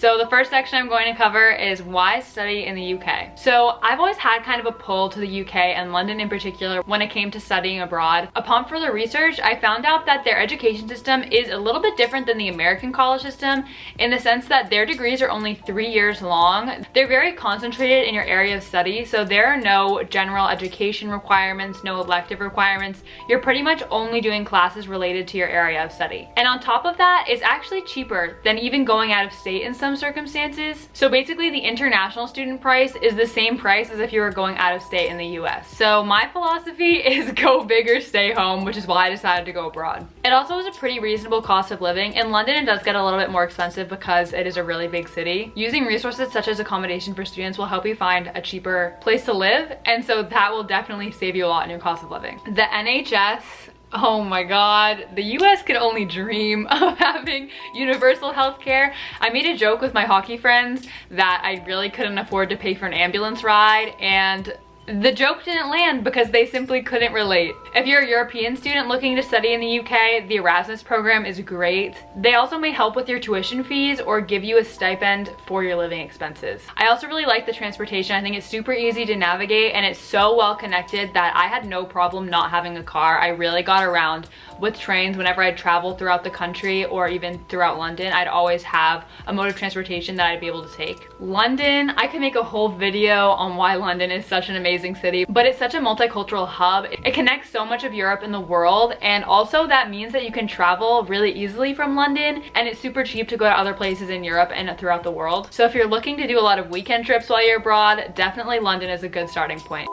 So the first section I'm going to cover is why study in the UK. So I've always had kind of a pull to the UK and London in particular when it came to studying abroad. Upon further research, I found out that their education system is a little bit different than the American college system in the sense that their degrees are only 3 years long. They're very concentrated in your area of study, so there are no general education requirements, no elective requirements. You're pretty much only doing classes related to your area of study. And on top of that, it's actually cheaper than even going out of state in some circumstances. So basically the international student price is the same price as if you were going out of state in the US. So my philosophy is go big or stay home, which is why I decided to go abroad. It also is a pretty reasonable cost of living. In London, it does get a little bit more expensive because it is a really big city. Using resources such as accommodation for students will help you find a cheaper place to live, and so that will definitely save you a lot in your cost of living. The NHS, oh my god, the US could only dream of having universal healthcare. I made a joke with my hockey friends that I really couldn't afford to pay for an ambulance ride, and the joke didn't land because they simply couldn't relate. If you're a European student looking to study in the UK, the Erasmus program is great. They also may help with your tuition fees or give you a stipend for your living expenses. I also really like the transportation. I think it's super easy to navigate and it's so well connected that I had no problem not having a car. I really got around with trains whenever I'd travel throughout the country or even throughout London. I'd always have a mode of transportation that I'd be able to take. London, I could make a whole video on why London is such an amazing city, but it's such a multicultural hub. It connects so much of Europe and the world, and also that means that you can travel really easily from London, and it's super cheap to go to other places in Europe and throughout the world. So if you're looking to do a lot of weekend trips while you're abroad, definitely London is a good starting point.